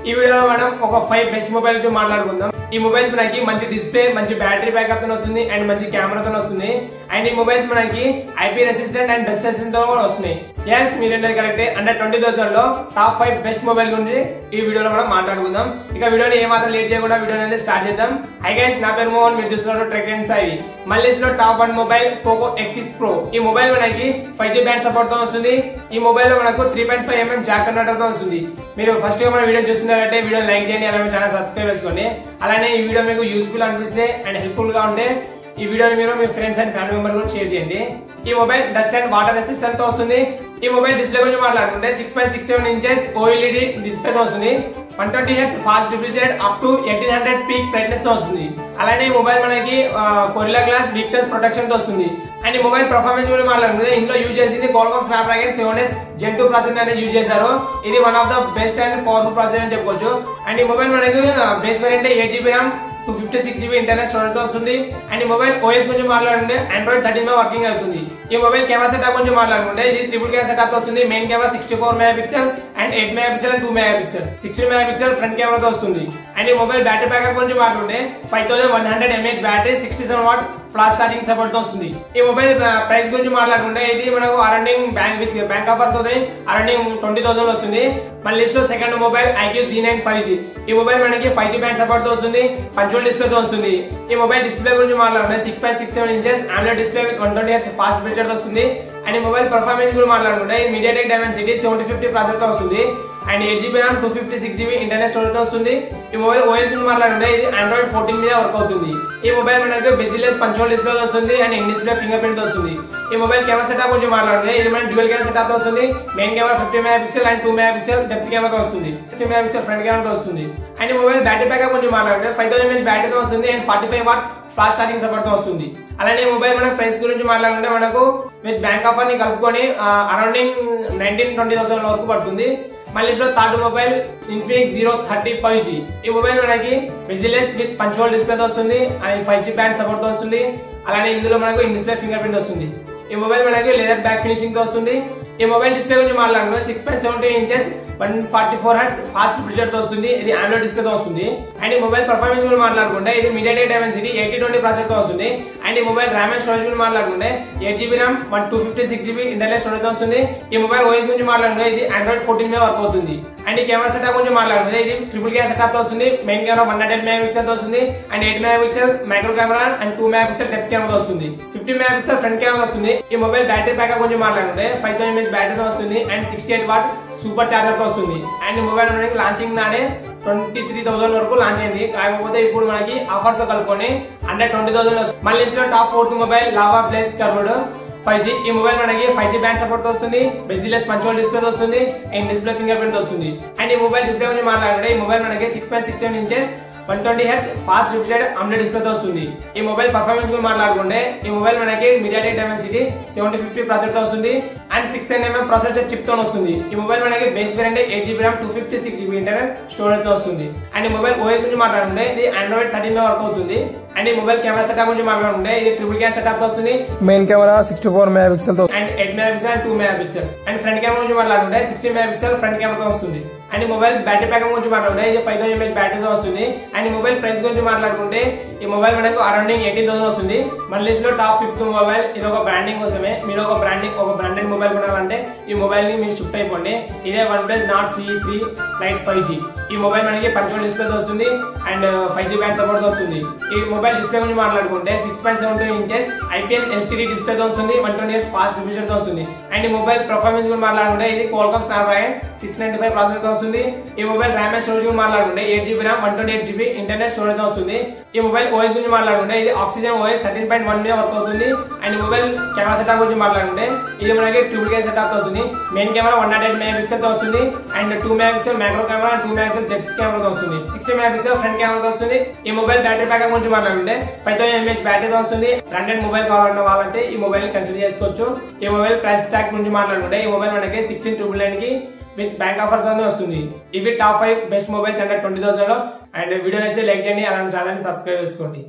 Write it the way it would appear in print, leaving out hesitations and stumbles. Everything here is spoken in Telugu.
ఈ వీడియోలో మనం ఒక 5 బెస్ట్ మొబైల్ గురించి మాట్లాడుకుందాం. ఈ మొబైల్స్ మనకి మంచి డిస్ప్లే, మంచి బ్యాటరీ బ్యాకప్ తో వస్తుంది అండ్ మంచి కెమెరాతో వస్తుంది. అండ్ ఈ మొబైల్స్ మనకి IP resistant and dust resistant తో కూడా వస్తున్నాయి. yes మీరేంటే కరెక్టే. అండర్ 20,000 లో టాప్ 5 బెస్ట్ మొబైల్ గురించి ఈ వీడియోలో మనం మాట్లాడుకుందాం. ఇక వీడియోని ఏమాత్రం లేట్ చేయకుండా వీడియోని అయితే స్టార్ట్ చేద్దాం. హై గైస్, నా పేరు మోహన్, మీరు చూస్తున్నారు ట్రెక్ అండ్ సాయి. మన లిస్ట్ లో top 1 mobile Poco X6 Pro. ఈ మొబైల్ మనకి 5G బ్యాండ్ సపోర్ట్ తో వస్తుంది. ఈ మొబైల్ లో మనకు 3.5mm జాక్ కనెక్టర్ తో వస్తుంది. మీరు ఫస్ట్ గా మన వీడియో చూస్తున్నారంటే వీడియో లైక్ చేయండి, అలాగే ఛానల్ సబ్స్క్రైబ్ చేసుకోండి. అలానే ఈ వీడియో మీకు యూస్ఫుల్ అనిపిస్తే అండ్ హెల్ప్ఫుల్ గా ఉంటే ఈ వీడియోని మీరు మీ ఫ్రెండ్స్ అండ్ ఫ్యామిలీ మెంబర్ కూడా షేర్ చేయండి. ఈ mobile dust and water resistant తో వస్తుంది. ఈ మొబైల్ డిస్ప్లే గురించి మాట్లాడుకుంటే 6.67 ఇంచెస్ OLED డిస్ప్లే తో వస్తుంది. 120Hz fast refresh rate up to 1800 peak brightness తో వస్తుంది. అలానే ఈ మొబైల్ మనకి కొరిల్లా గ్లాస్ విక్టర్స్ ప్రొటెక్షన్ తో వస్తుంది. అండ్ ఈ మొబైల్ పర్ఫార్మెన్స్ గురించి మాట్లాడుకుంటే ఇందులో యూజ్ చేసింది Qualcomm Snapdragon 7S Gen 2 processor అనేది యూజ్ చేశారు. ఇది one of the best and powerful processor అని చెప్పుకోవచ్చు. అండ్ ఈ మొబైల్ మనకి base variant 8GB RAM 256GB internal storage తో వస్తుంది. అండ్ ఈ మొబైల్ OS గురించి మాట్లాడుకుంటే Android 13 మీద వర్కింగ్ అవుతుంది. ఈ మొబైల్ కెమెరా సెటప్ గురించి మాట్లాడుకుంటే ఇది ట్రిపుల్ కెమెరా సెటప్ తో వస్తుంది. Main camera 64 megapixel and 8 megapixel and 2 megapixel 16 megapixel front కెమెరాతో వస్తుంది. అండ్ ఈ మొబైల్ బ్యాటరీ బ్యాకప్ గురించి మాట్లాడుకుంటే 5100 mAh battery 67 what flash charging support తో వస్తుంది. ఈ మొబైల్ ప్రైస్ గురించి మాట్లాడుకుంటే ఇది మనకు అరౌండింగ్ బ్యాంక్ ఆఫర్స్ అవుతాయి, అరౌండింగ్ 20,000 వస్తుంది. మన లిస్ట్ లో second mobile iQOO Z9 5G. ఈ మొబైల్ మనకి 5G బ్యాండ్ సపోర్ట్ తో వస్తుంది, పంచువల్ డిస్ప్లే తో వస్తుంది. ఈ మొబైల్ డిస్ప్లే గురించి మాట్లాడుకుంటే 6.67 inches AMOLED display with 120Hz fast refresh rate వస్తుంది. అండ్ ఈ మొబైల్ పర్ఫార్మెన్స్ గురించి మాట్లాడుకుంటే ఇది MediaTek Dimensity 7050 ప్రాసెసర్ తో వస్తుంది. And 8GB RAM 256GB internal storage తో వస్తుంది. ఈ మొబైల్ OS గురించి మాట్లాడుకుంటే ఇది Android 14 మీద వర్క్ అవుతుంది. ఈ మొబైల్ మనకి బెజిలెస్ పంచువల్ డిస్ప్లే తో వస్తుంది and in display finger print తో వస్తుంది. ఈ మొబైల్ కెమెరా సెటప్ గురించి మాట్లాడుకుంటే ఇది మన డ్యూయల్ కెమెరా సెటప్ తో వస్తుంది. Main camera 50 megapixel and 2 megapixel depth camera తో వస్తుంది. 60 మెగాపిక్సెల్ ఫ్రంట్ కెమెరా తో వస్తుంది. అండ్ ఈ మొబైల్ బ్యాటరీ బ్యాకప్ గురించి మాట్లాడుకుంటే 5000 mAh బ్యాటరీ తో వస్తుంది and 45 watts fast charging support తో వస్తుంది. అలానే మొబైల్ మన ప్రైస్ గురించి మాట్లాడుకుంటే మనకు విత్ బ్యాంక్ ఆఫర్ ని కలుపుకొని అరౌండింగ్ 19-20,000 వరకు పడుతుంది. మళ్ళీ third mobile Infinix Zero 30 5G. ఈ మొబైల్ మనకి విజిలెస్ విత్ పంచువల్ డిస్ప్లే తో వస్తుంది అండ్ 5G బ్యాండ్ సపోర్ట్ తో వస్తుంది. అలానే ఇందులో మనకు ఇన్ డిస్ప్లే ఫింగర్ ప్రింట్ వస్తుంది. ఈ మొబైల్ మనకి లెదర్ బ్యాక్ ఫినిషింగ్ తో వస్తుంది. ఈ మొబైల్ డిస్ప్లే గురించి మాట్లాడుకుంటే 6.72 inches 144Hz fast refresh rate తో వస్తుంది. ఇది AMOLED డిస్ప్లే తో వస్తుంది. అండ్ ఈ మొబైల్ పర్ఫార్మెన్స్ గురించి మాట్లాడుకుంటే ఇది MediaTek Dimensity 8020 ప్రాసెసర్ తో వస్తుంది. అండ్ ఈ మొబైల్ RAM అండ్ స్టోరేజ్ గురించి మాట్లాడుకుంటే 8GB RAM 256GB internal storage తో వస్తుంది. ఈ మొబైల్ OS గురించి మాట్లాడుకుంటే ఇది Android 14 మీద వర్క్ అవుతుంది. అండ్ ఈ కెమెరా సెటప్ గురించి మాట్లాడుకుంటే ఇది ట్రిపుల్ కెమెరా సెటప్ తో వస్తుంది. మెయిన్ కెమెరా 108 మెగాపిక్సెల్ తో వస్తుంది and 8 megapixel micro camera and 2 megapixel depth camera తో వస్తుంది. 50 మెగాపిక్సెల్ ఫ్రంట్ కెమెరా వస్తుంది. ఈ మొబైల్ బ్యాటరీ బ్యాకప్ గురించి మాట్లాడుకుంటే 5000 mAh బ్యాటరీ తో వస్తుంది అండ్ 68 వాట్ సూపర్ చార్జర్ తో వస్తుంది. అండ్ ఈ మొబైల్ మనకి లాంచింగ్ నాడే 23,000 వరకు లాంచ్ అయింది. కాకపోతే ఇప్పుడు మనకి ఆఫర్స్ కలుపుకొని అండర్ 20,000 మళ్ళీ top 4th mobile lava place curved 5G. ఈ మొబైల్ మనకి 5G బ్యాండ్ సపోర్ట్ వస్తుంది, బెజిలెస్ పంచువల్ డిస్ప్లే వస్తుంది అండ్ డిస్ప్లే ఫింగర్ ప్రింట్ వస్తుంది. అండ్ ఈ మొబైల్ డిస్ప్లే గురించి మాట్లాడుకుంటే ఈ మొబైల్ మనకి 6.67 inches 120Hz fast refresh rate AMOLED display తో వస్తుంది. ఈ మొబైల్ పర్ఫార్మెన్స్ గురించి మాట్లాడుకుంటే ఈ మొబైల్ మనకి MediaTek Dimensity 7050 ప్రాసెసర్ తో వస్తుంది అండ్ 6nm ప్రాసెసర్ చిప్ తో వస్తుంది. ఈ మొబైల్ మనకి base variant 8GB RAM 256GB internal storage తో వస్తుంది. అండ్ ఈ మొబైల్ OS గురించి మాట్లాడుకుంటే ఇది Android 13 లో వర్క్ అవుతుంది. అండ్ ఈ మొబైల్ కెమెరా సెటప్ గురించి మాట్లాడుకుంటే ఇది ట్రిపుల్ కెమెరా సెటప్ తో వస్తుంది. మెయిన్ కెమెరా 64 మెగాపిక్సెల్ తో and 8 megapixel and 2 megapixel and front camera గురించి మాట్లాడుకుంటే 16 మెగాపిక్సెల్ ఫ్రంట్ కెమెరా తో వస్తుంది. అండ్ ఈ మొబైల్ బ్యాటరీ బ్యాకప్ గురించి మాట్లాడుకుంటే ఇది 5000 mAh బ్యాటరీ తో వస్తుంది. అండ్ ఈ మొబైల్ ప్రైస్ గురించి మాట్లాడుకుంటే ఈ మొబైల్ మనకు అరౌండింగ్ 18,000 వస్తుంది. మన లిస్ట్ లో టాప్ 5th మొబైల్. ఇది ఒక బ్రాండింగ్ కోసమే. మీరు ఒక బ్రాండెడ్ మొబైల్ కొనాలంటే ఈ మొబైల్ ని మీరు షిఫ్ట్ అయిపోండి. ఇదే OnePlus Nord CE3 Lite 5G. ఈ మొబైల్ మనకి పంచువల్ డిస్ప్లే తో వస్తుంది అండ్ 5G బ్యాండ్ సపోర్ట్ తో వస్తుంది. ఈ మొబైల్ డిస్ప్లే గురించి మాట్లాడుకుంటే 6.72 ఇంచెస్ IPS LCD డిస్ప్లే తో వస్తుంది, 120Hz ఫాస్ట్ రిఫ్రెష్ రేట్ తో వస్తుంది. అండ్ ఈ మొబైల్ పర్ఫార్మెన్స్ గురించి మాట్లాడుకుంటే ఇది Qualcomm Snapdragon 695 ప్రాసెసర్ తో వస్తుంది. ఈ మొబైల్ RAM అండ్ స్టోరేజ్ గురించి మాట్లాడుకుంటే 8GB RAM 128GB internal storage తో వస్తుంది. ఈ మొబైల్ OS గురించి మాట్లాడుకుంటే ఇది Oxygen OS 13.1 మీద వర్క్ అవుతుంది. అండ్ ఈ మొబైల్ కెమెరా సెటప్ గురించి మాట్లాడుకుంటే ఇది మనకి ట్రిపుల్ కెమెరా సెటప్ తో వస్తుంది. మెయిన్ కెమెరా 108 మెగాపిక్సెల్ తో వస్తుంది and 2 megapixel micro camera and 2 megapixel depth camera తో వస్తుంది. 60 మెగాపిక్సెల్ ఫ్రంట్ కెమెరా తో వస్తుంది. ఈ మొబైల్ బ్యాటరీ బ్యాకప్ గురించి మాట్లాడుకుంటే 5000 mAh బ్యాటరీ తో వస్తుంది. బ్రాండెడ్ మొబైల్ కావాలన్న వాళ్ళైతే ఈ మొబైల్ కన్సిడర్ చేసుకోవచ్చు. ఈ మొబైల్ ప్రైస్ ట్యాగ్ గురించి మాట్లాడుకుంటే ఈ మొబైల్ మనకి 16,999 కి విత్ బ్యాంక్ ఆఫర్స్ అనేది వస్తుంది. ఇవి టాప్ 5 బెస్ట్ మొబైల్స్ అండర్ 20,000 లో. అండ్ వీడియో నచ్చితే లైక్ చేయండి, అలాంటి ఛానల్ సబ్స్క్రైబ్ చేసుకోండి.